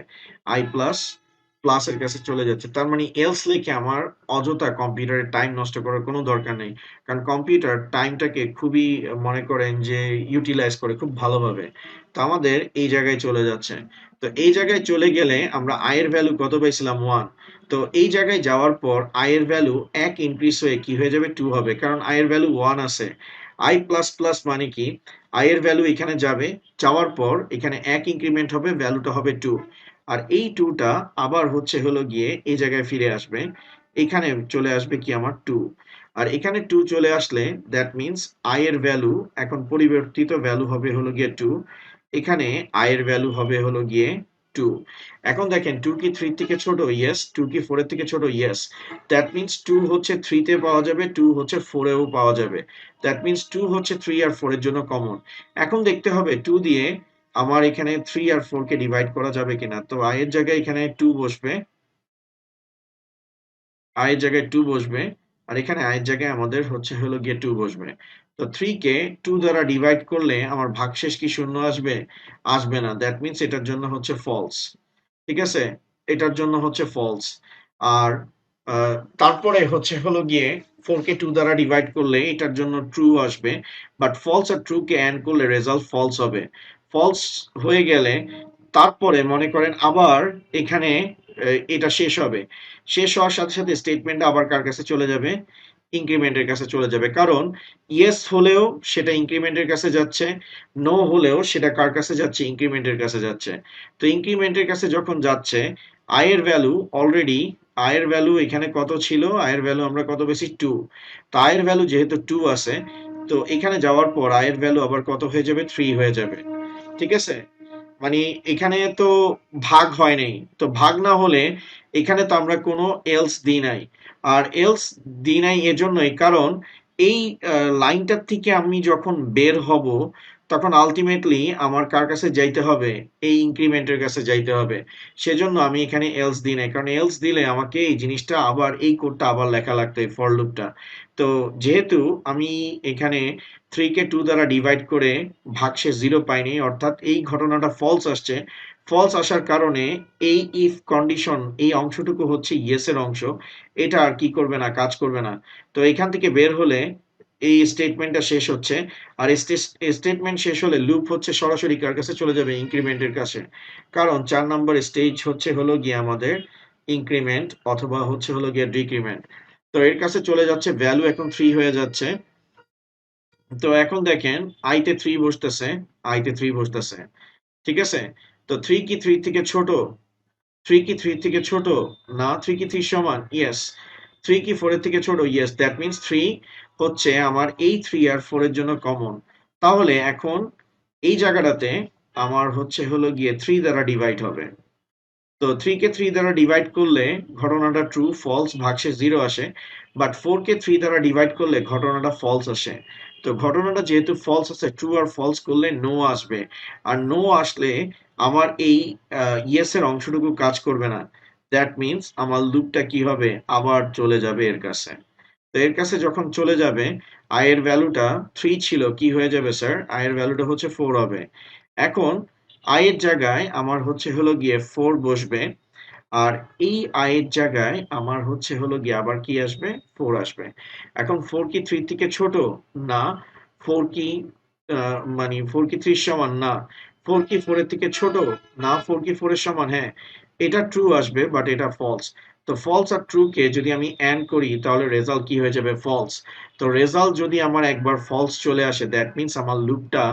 আই প্লাস প্লাস এর কাছে চলে যাচ্ছে। তার মানে এলস লিখে আমার অযথা কম্পিউটারের টাইম নষ্ট করার কোনো দরকার নেই, কারণ কম্পিউটার টাইমটাকে খুবই মনে করেন যে ইউটিলাইজ করে খুব ভালোভাবে। তো আমাদের এই জায়গায় চলে যাচ্ছে। তো এই জায়গায় চলে গেলে আমরা আই এর ভ্যালু কত পাইছিলাম? 1। তো এই জায়গায় যাওয়ার পর আই এর ভ্যালু 1 ইনক্রিজ হয়ে কি হয়ে যাবে? 2 হবে, কারণ আই এর ভ্যালু 1 আছে। আই প্লাস প্লাস মানে কি? আই এর ভ্যালু এখানে যাবে, যাওয়ার পর এখানে 1 ইনক্রিমেন্ট হবে, ভ্যালুটা হবে 2। আর এই 2টা আবার হচ্ছে হলো গিয়ে এই জায়গায় ফিরে আসবে, এখানে চলে আসবে কি আমার 2। আর এখানে 2 চলে আসলে দ্যাট মিন্স আই এর ভ্যালু এখন পরিবর্তিত ভ্যালু হবে হলো গিয়ে 2। এখানে আই এর ভ্যালু হবে হলো গিয়ে 2। এখন দেখেন 2 কি 3 থেকে ছোট? ইয়েস। 2 কি 4 এর থেকে ছোট? ইয়েস। দ্যাট মিন্স 2 হচ্ছে 3 তে পাওয়া যাবে, 2 হচ্ছে 4 এও পাওয়া যাবে। দ্যাট মিন্স 2 হচ্ছে 3 আর 4 এর জন্য কমন। এখন দেখতে হবে 2 দিয়ে আমার এখানে 3 আর 4 কে ডিভাইড করা যাবে কিনা। তো আই এর জায়গায় এখানে 2 বসবে, আই এর জায়গায় 2 বসবে, আর এখানে আই এর জায়গায় আমাদের হচ্ছে হলো গিয়ে 2 বসবে। তো 3 কে 2 দ্বারা ডিভাইড করলে আমার ভাগশেষ কি শূন্য আসবে? আসবে না। দ্যাট মিন্স এটার জন্য হচ্ছে ফলস। ঠিক আছে? এটার জন্য হচ্ছে ফলস। আর তারপরে হচ্ছে হলো গিয়ে 4 কে 2 দ্বারা ডিভাইড করলে এটার জন্য ট্রু আসবে। বাট ফলস আর ট্রু কে এন্ড করলে রেজাল্ট ফলস হবে। ফলস হয়ে গেলে তারপরে মনে করেন আবার এখানে এটা শেষ হবে। শেষ হওয়ার সাথে সাথে স্টেটমেন্টটা আবার কার কাছে চলে যাবে? ইনক্রিমেন্টের কাছে চলে যাবে। কারণ ইয়েস হলেও সেটা ইনক্রিমেন্টের কাছে যাচ্ছে, নো হলেও সেটা কার কাছে যাচ্ছে? ইনক্রিমেন্টের কাছে যাচ্ছে। তো ইনক্রিমেন্টের কাছে যখন যাচ্ছে, আয়ের ভ্যালু অলরেডি, আয়ের ভ্যালু এখানে কত ছিল? আয়ের ভ্যালু আমরা কত পেয়েছি? 2। তো আয়ের ভ্যালু যেহেতু 2 আছে, তো এখানে যাওয়ার পর আয়ের ভ্যালু আবার কত হয়ে যাবে? 3 হয়ে যাবে। ঠিক আছে? মানে এখানে তো ভাগ হয় নাই। তো ভাগ না হলে এখানে তো আমরা কোনো এলস দিই নাই। আর এলস দিই নাই এজন্যই, কারণ এই লাইনটার থেকে আমি যখন বের হব, তখন আল্টিমেটলি আমার কার কাছে যাইতে হবে? এই ইনক্রিমেন্টের কাছে যাইতে হবে। সেজন্য আমি এখানে এলস দিই নাই, কারণ এলস দিলে আমাকে এই জিনিসটা আবার, এই কোডটা আবার লেখা লাগতো, এই ফর লুপটা। তো যেহেতু আমি এখানে 3 কে 2 দ্বারা ডিভাইড করে ভাগশেষ 0 পাইনি, অর্থাৎ এই ঘটনাটা ফলস আসছে। ফলস আসার কারণে এই ইফ কন্ডিশন, এই অংশটুকু হচ্ছে ইয়েস এর অংশ, এটা আর কি করবে না? কাজ করবে না। তো এখান থেকে বের হলে এই স্টেটমেন্টটা শেষ হচ্ছে। আর স্টেটমেন্ট শেষ হলে লুপ হচ্ছে সরাসরি কার কাছে চলে যাবে? ইনক্রিমেন্টের কাছে। কারণ 4 নম্বর স্টেজ হচ্ছে হলো গিয়ে আমাদের ইনক্রিমেন্ট অথবা হচ্ছে হলো গিয়ে ডিক্রিমেন্ট। তো এর কাছে চলে যাচ্ছে, ভ্যালু এখন 3 হয়ে যাচ্ছে। তো এখন দেখেন আইতে 3 বসতেছে, আইতে 3 বসতেছে। ঠিক আছে? তো 3 কি 3 থেকে ছোট? 3 কি 3 থেকে ছোট? না। 3 কি 3 সমান? ইয়েস। 3 কি 4 এর থেকে ছোট? ইয়েস। দ্যাট মিন্স 3 হচ্ছে আমার এই 3 আর 4 এর জন্য কমন। তাহলে এখন এই জায়গাটাতে আমার হচ্ছে হলো গিয়ে 3 দ্বারা ডিভাইড হবে। তো 3 কে 3 দ্বারা ডিভাইড করলে ঘটনাটা ট্রু, ফলস, ভাগশেষ 0 আসে। বাট 4 কে 3 দ্বারা ডিভাইড করলে ঘটনাটা ফলস আসে। তো ঘটনাটা যেহেতু ফলস আছে, ট্রু আর ফলস করলে নো আসবে। আর নো আসলে আমার এই ইয়েস এর অংশটুকু কাজ করবে না। দ্যাট মিন্স আমার লুপটা কি হবে? আবার চলে যাবে এর কাছে। তো এর কাছে যখন চলে যাবে, আই এর ভ্যালুটা 3 ছিল, কি হয়ে যাবে স্যার? আই এর ভ্যালুটা হচ্ছে 4 হবে। এখন আই এর জায়গায় আমার হচ্ছে হলো গিয়ে 4 বসবে। আর এই আই এর জায়গায় আমার হচ্ছে হলো গিয়ে আবার কি আসবে? 4 আসবে। এখন 4 কি 3 থেকে ছোট? না। 4 কি মানে 4 কি 3 সমান? না। 4 কি 4 এর থেকে ছোট? না। 4 কি 4 এর সমান? হ্যাঁ। এটা ট্রু আসবে, বাট এটা ফলস। তো ফলস আর ট্রু কে যদি আমি এন্ড করি তাহলে রেজাল্ট কি হয়ে যাবে ফলস। তো রেজাল্ট যদি আমার একবার ফলস চলে আসে দ্যাট মিন্স আমার লুপটা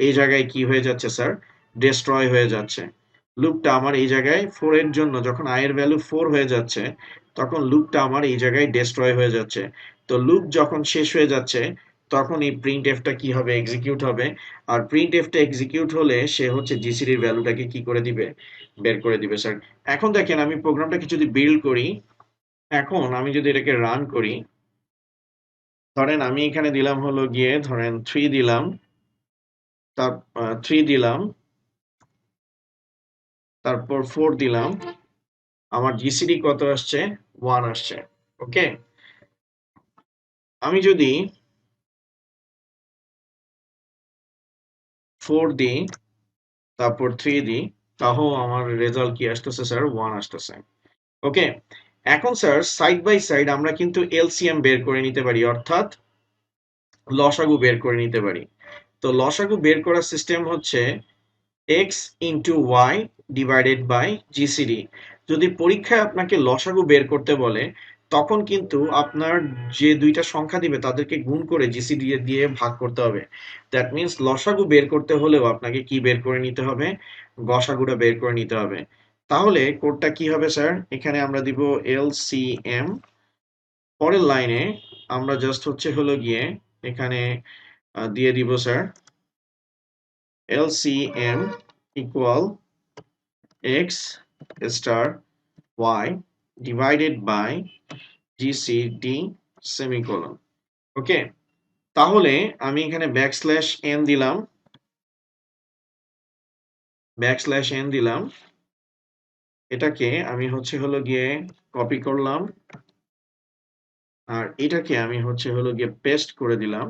এই জায়গায় কি হয়ে যাচ্ছে স্যার ডিস্ট্রয় হয়ে যাচ্ছে। লুপটা আমার এই জায়গায় 4 এর জন্য যখন i এর ভ্যালু 4 হয়ে যাচ্ছে তখন লুপটা আমার এই জায়গায় ডিস্ট্রয় হয়ে যাচ্ছে। তো লুপ যখন শেষ হয়ে যাচ্ছে তখন এই printf টা কি হবে এক্সিকিউট হবে। আর printf টা এক্সিকিউট হলে সে হচ্ছে জিসিডির ভ্যালুটাকে কি করে দিবে বের করে দিবে স্যার। এখন দেখেন আমি প্রোগ্রামটাকে যদি বিল্ড করি, এখন আমি যদি এটাকে রান করি, ধরেন আমি এখানে দিলাম হলো গিয়ে ধরেন 3 দিলাম, তার 3 দিলাম, তারপর 4 দিলাম, আমার জিসিডি কত আসছে 1 আসছে। ওকে, আমি যদি 4 দিই তারপর 3 দিই তাও আমার রেজাল্ট কি আসতেছে স্যার 1 আসতেছে। ওকে, এখন স্যার সাইড বাই সাইড আমরা কিন্তু এলসিএম বের করে নিতে পারি, অর্থাৎ লসাগু বের করে নিতে পারি। তো লসাগু বের করার সিস্টেম হচ্ছে x into y divided by GCD. যদি পরীক্ষায় আপনাকে লসাগু বের করতে বলে তখন কিন্তু আপনার যে দুইটা সংখ্যা দিবে তাদেরকে গুণ করে জিসিডি দিয়ে ভাগ করতে হবে। দ্যাট মিন্স লসাগু বের করতে হলেও আপনাকে কি বের করে নিতে হবে গসাগুটা বের করে নিতে হবে। তাহলে কোডটা কি হবে স্যার, এখানে আমরা দিব এলসিএম, পরের লাইনে আমরা জাস্ট হচ্ছে হলো গিয়ে এখানে দিয়ে দিব sir LCM equal x star y divided by GCD semicolon. ওকে, তাহলে আমি এখানে ব্যাকস্ল্যাশ n দিলাম, এটাকে আমি হচ্ছে হলো গিয়ে কপি করলাম আর এটাকে আমি হচ্ছে হলো গিয়ে পেস্ট করে দিলাম।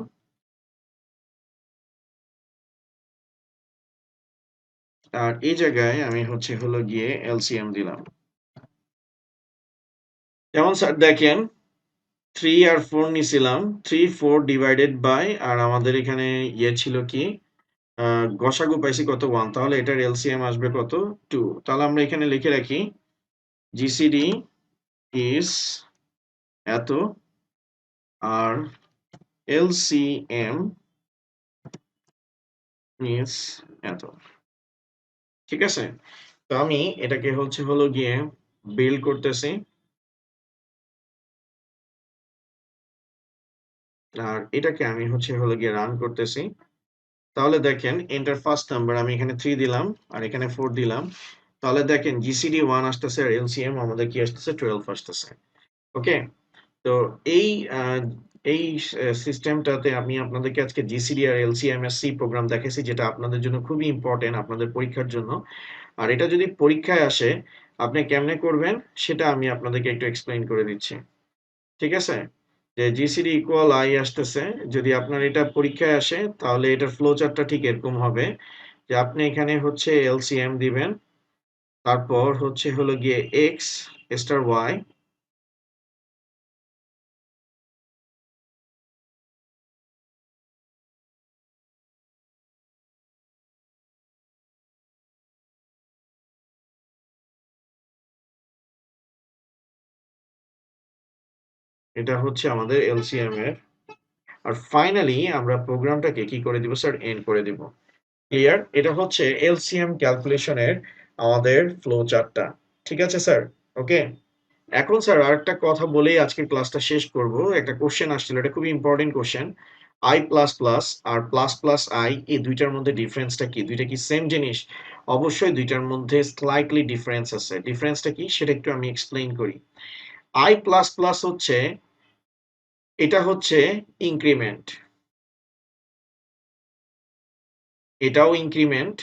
আর এই জায়গায় আমি হচ্ছে হলো গিয়ে LCM দিলাম। যেমন স্যার দেখেন 3 আর 4 নিছিলাম, 3 4 ডিভাইডেড বাই আর আমাদের এখানে ইয়ে ছিল কি গসাগু পাইছি কত 1, তাহলে এটার এলসিএম আসবে কত 2। তাহলে আমরা এখানে লিখে রাখি জিসিডি ইজ এত আর এলসিএম ইজ এত। ঠিক আছে, তো আমি এটাকে হচ্ছে হলো গিয়ে বিল্ড করতেছি আর এটাকে আমি হচ্ছে হলো গিয়ে রান করতেছি। তাহলে দেখেন এন্টার ফার্স্ট নাম্বার, আমি এখানে 3 দিলাম আর এখানে 4 দিলাম, তাহলে দেখেন জিসিডি 1 আসতেছে আর এলসিএম আমাদের কি আসতেছে 12 আসতেছে। ওকে, তো এই এই সিস্টেমটাতে আমি আপনাদেরকে আজকে জিসিডি আর এলসিএম এর সি প্রোগ্রাম দেখাইছি, যেটা আপনাদের জন্য খুবই ইম্পর্টেন্ট আপনাদের পরীক্ষার জন্য। আর এটা যদি পরীক্ষায় আসে আপনি কেমনে করবেন সেটা আমি আপনাদেরকে একটু এক্সপ্লেইন করে দিচ্ছি। ঠিক আছে, যে জিসিডি ইকুয়াল আই আসতেছে, যদি আপনার এটা পরীক্ষায় আসে তাহলে এটার ফ্লো চার্টটা ঠিক এরকম হবে যে আপনি এখানে হচ্ছে এলসিএম দিবেন, তারপর হচ্ছে হলো গিয়ে এক্স স্টার ওয়াই, এটা হচ্ছে আমাদের এলসিএম এর, আর ফাইনালি আমরা প্রোগ্রামটাকে কি করে দিব স্যার এন্ড করে দিব। ক্লিয়ার, এটা হচ্ছে এলসিএম ক্যালকুলেশনের আমাদের ফ্লো চার্টটা। ঠিক আছে স্যার, ওকে। এখন স্যার আরেকটা কথা বলেই আজকের ক্লাসটা শেষ করব। একটা কোশ্চেন আসছিল, এটা খুবই important question. I plus plus আর প্লাস প্লাস আই এই দুইটার মধ্যে ডিফারেন্সটা কি, দুইটা কি সেম জিনিস? অবশ্যই দুইটার মধ্যে স্লাইটলি ডিফারেন্স আছে। ডিফারেন্সটা কি সেটা একটু আমি এক্সপ্লেইন করি। আই প্লাস প্লাস হচ্ছে, এটা হচ্ছে ইনক্রিমেন্ট, এটাও ইনক্রিমেন্ট,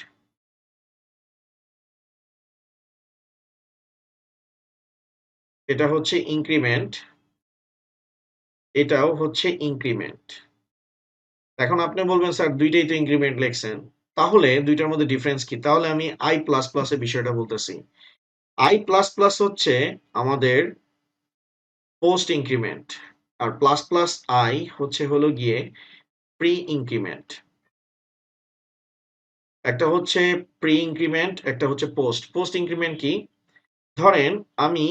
এটা হচ্ছে ইনক্রিমেন্ট, এটাও হচ্ছে ইনক্রিমেন্ট। এখন আপনি বলবেন স্যার দুইটাই তো ইনক্রিমেন্ট লেখছেন, তাহলে দুইটার মধ্যে ডিফারেন্স কি? তাহলে আমি আই প্লাস প্লাস এর বিষয়টা বলতেছি। আই প্লাস প্লাস হচ্ছে আমাদের পোস্ট ইনক্রিমেন্ট আর প্লাস প্লাস আই হচ্ছে হলো গিয়ে প্রি ইনক্রিমেন্ট। একটা হচ্ছে প্রি ইনক্রিমেন্ট, একটা হচ্ছে পোস্ট। পোস্ট ইনক্রিমেন্ট কি? ধরেন আমি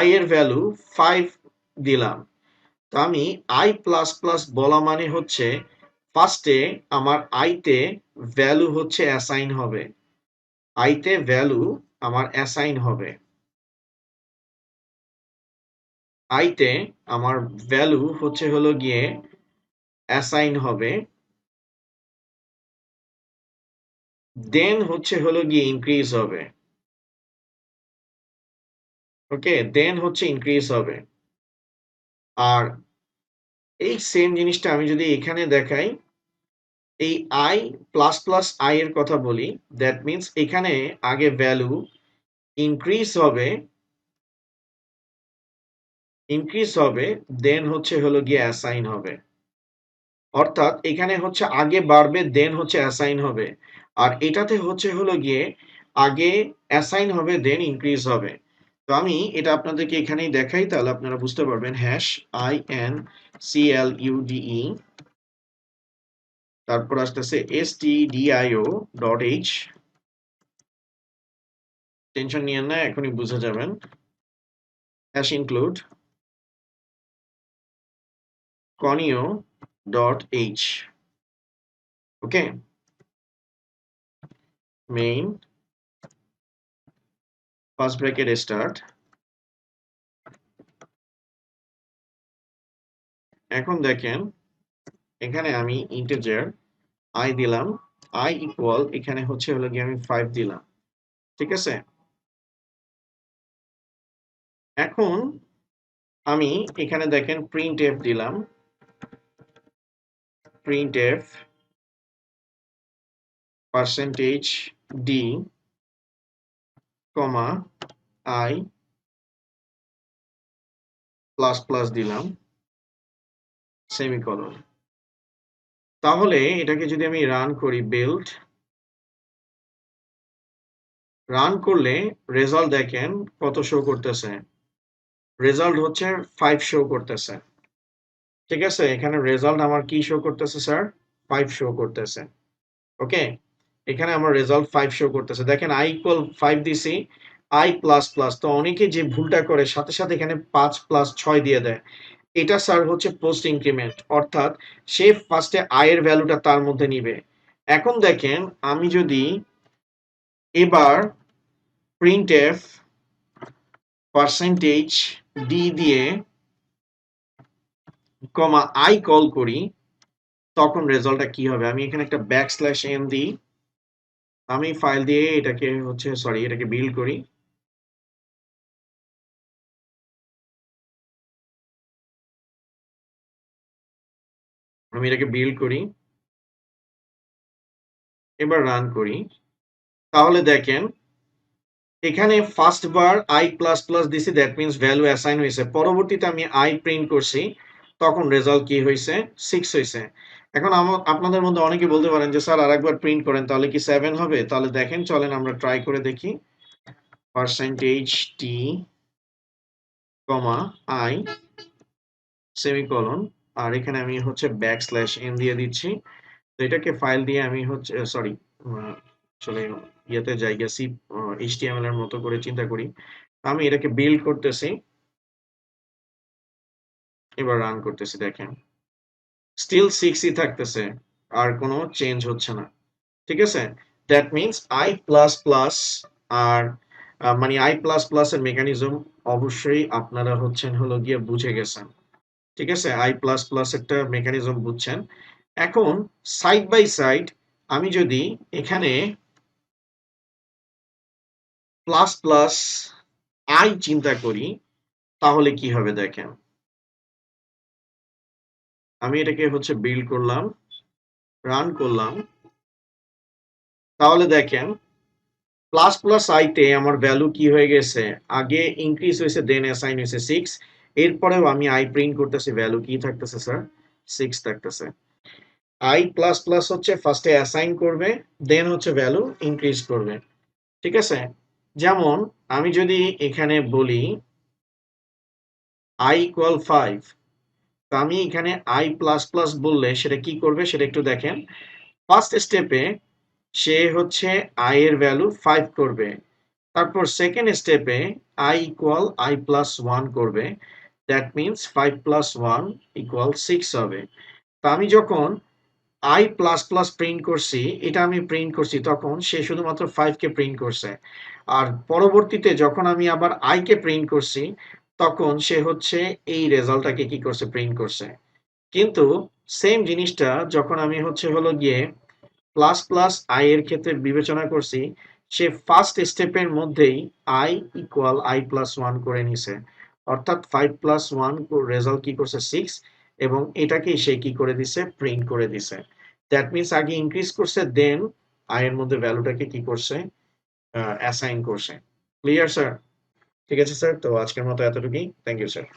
i এর ভ্যালু 5 দিলাম। তো আমি i প্লাস প্লাস বলা মানে হচ্ছে ফার্স্টে আমার i তে ভ্যালু হচ্ছে অ্যাসাইন হবে। i তে ভ্যালু আমার অ্যাসাইন হবে। i তে আমার ভ্যালু হচ্ছে হলো গিয়ে অ্যাসাইন হবে, দেন হচ্ছে হলো গিয়ে ইনক্রিজ হবে। ওকে, দেন হচ্ছে ইনক্রিজ হবে। আর এই সেম জিনিসটা আমি যদি এখানে দেখাই, এই i প্লাস প্লাস i এর কথা বলি, দ্যাট মিন্স এখানে আগে ভ্যালু ইনক্রিজ হবে, দেন হচ্ছে হলো গিয়ে অ্যাসাইন হবে। অর্থাৎ এখানে হচ্ছে আগে বাড়বে দেন হচ্ছে অ্যাসাইন হবে, আর এটাতে হচ্ছে হলো গিয়ে আগে অ্যাসাইন হবে দেন ইনক্রিজ হবে। তো আমি এটা আপনাদেরকে এখানেই দেখাই, তাহলে আপনারা বুঝতে পারবেন। হ্যাশ INCLUDE, তারপর আসতেছে stdio.h, টেনশন নিয়েন না, এখনই বুঝে যাবেন। হ্যাশ ইনক্লুড conio.h, ওকে, মেইন ফার্স্ট ব্র্যাকেট স্টার্ট। এখন দেখেন এখানে আমি ইন্টিজার i দিলাম, i ইকুয়াল এখানে হচ্ছে হলো গিয়ে আমি 5 দিলাম, ঠিক আছে। এখন আমি এখানে দেখেন printf দিলাম, printf %d, i plus plus দিলাম, সেমিকোলন। তাহলে এটাকে যদি আমি রান করি, বিল্ড রান করলে রেজাল্ট দেখেন কত শো করতেছে। রেজাল্ট হচ্ছে 5 শো করতেছে, ঠিক আছে। এখানে রেজাল্ট আমার কি শো করতেছে স্যার? 5 শো করতেছে, ওকে। এখানে আমার রেজাল্ট 5 শো করতেছে। দেখেন i ইকুয়াল 5 দিছি, i প্লাস প্লাস। তো অনেকে যে ভুলটা করে সাথে সাথে এখানে 5 প্লাস 6 দিয়ে দেয়, এটা স্যার হচ্ছে পোস্ট ইনক্রিমেন্ট, অর্থাৎ সে ফার্স্টে i এর ভ্যালুটা তার মধ্যে নিবে। এখন দেখেন আমি যদি এবার printf %d দিয়ে i কল করি, তখন রেজাল্টটা কি হবে? আমি এখানে একটা \n দিই, আমি ফাইল দিয়ে এটাকে হচ্ছে এটাকে বিল্ড করি। আমি এটাকে বিল্ড করি, এবার রান করি। তাহলে দেখেন এখানে first bar i plus plus দিছি, দ্যাট মিন্স ভ্যালু অ্যাসাইন হয়েছে। পরবর্তীতে আমি i প্রিন্ট করছি, তখন রেজাল্ট কি হয়েছে? 6 হয়েছে। এখন আপনাদের মধ্যে অনেকে বলতে পারেন যে স্যার আরেকবার প্রিন্ট করেন, তাহলে কি 7 হবে? তাহলে দেখেন, চলেন আমরা ট্রাই করে দেখি। %t, i, সেমিকোলন, আর এখানে আমি হচ্ছে \n দিয়ে দিচ্ছি। তো এটাকে ফাইল দিয়ে আমি হচ্ছে চলে ইয়েতে জায়গা সি HTML এর মতো করে চিন্তা করি। আমি এটাকে বিল্ড করতেছি, এবার রান করতেছি। দেখেন স্টিল 6 ই থাকতেছে, আর কোনো চেঞ্জ হচ্ছে না, ঠিক আছে। That means i plus plus আর মানে i প্লাস প্লাস এর মেকানিজম অবশ্যই আপনারা হচ্ছেন হলো গিয়ে বুঝে গেছেন, ঠিক আছে। i প্লাস প্লাস একটা মেকানিজম বুঝছেন। এখন সাইড বাই সাইড আমি যদি এখানে প্লাস প্লাস i চিন্তা করি, তাহলে কি হবে দেখেন। আমি এটাকে হচ্ছে বিল্ড করলাম, রান করলাম, তাহলে দেখেন প্লাস প্লাস i তে আমার ভ্যালু কি হয়ে গেছে? আগে ইনক্রিজ হয়েছে, দেন অ্যাসাইন হয়েছে 6। এরপরেও আমি i প্রিন্ট করতেছি, ভ্যালু কি থাকতেছে স্যার? 6 থাকতেছে। i প্লাস প্লাস হচ্ছে ফার্স্টে অ্যাসাইন করবে, দেন হচ্ছে ভ্যালু ইনক্রিজ করবে, ঠিক আছে। যেমন আমি যদি এখানে বলি i ইকুয়াল 5, তো আমি এখানে i প্লাস প্লাস বললে সেটা কি করবে সেটা একটু দেখেন। ফার্স্ট স্টেপে সে হচ্ছে i এর ভ্যালু 5 করবে, তারপর সেকেন্ড স্টেপে I ইকুয়াল I প্লাস 1 করবে, দ্যাট মিনস 5 প্লাস 1 ইকুয়াল 6 হবে। তো আমি যখন I প্লাস প্লাস প্রিন্ট করছি, এটা আমি প্রিন্ট করছি, তখন সে শুধুমাত্র 5 কে প্রিন্ট করছে। আর পরবর্তীতে যখন আমি আবার I কে প্রিন্ট করছি, তখন সে হচ্ছে এই রেজাল্টটাকে কি করছে, প্রিন্ট করছে। কিন্তু সেম জিনিসটা যখন আমি হচ্ছে হলো গিয়ে প্লাস প্লাস I এর ক্ষেত্রে বিবেচনা করছি, সে ফার্স্ট স্টেপের মধ্যেই I ইকুয়াল I প্লাস 1 করে নিছে। অর্থাৎ 5 প্লাস 1 রেজাল্ট কি করছে, 6, এবং এটাকেই সে কি করে দিছে, প্রিন্ট করে দিছে। দ্যাট মিনস আগে ইনক্রিজ করছে, দেন I এর মধ্যে ভ্যালুটাকে কি করছে, অ্যাসাইন করছে। Clear sir? ঠিক আছে স্যার, তো আজকের মতো এতটুকুই। Thank you sir.